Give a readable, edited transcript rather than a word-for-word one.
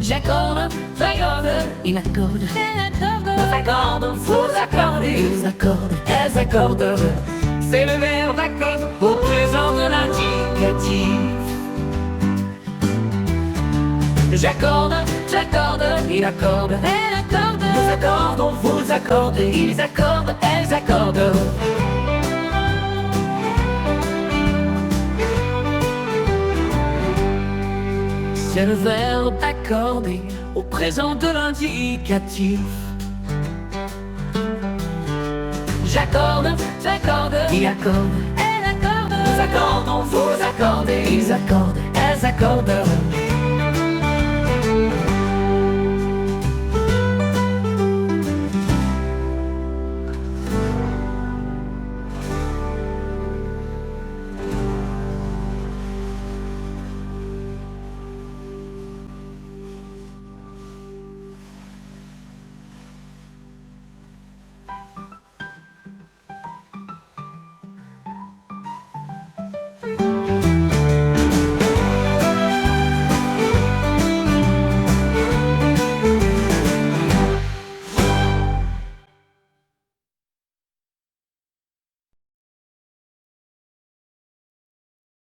J'accorde, j'accorde, il accorde, nous accorde, vous accordez, ils accordent, elles accordent. C'est le verbe accord au présent de l'indicatif. J'accorde, j'accorde, il accorde, elle accorde, nous accordons, vous accordez, ils accordent, elles accordent. C'est le verbe accorder au présent de l'indicatif. J'accorde, j'accorde, il accorde, elle accorde, nous accordons, vous accordez, ils accordent, elles accordent.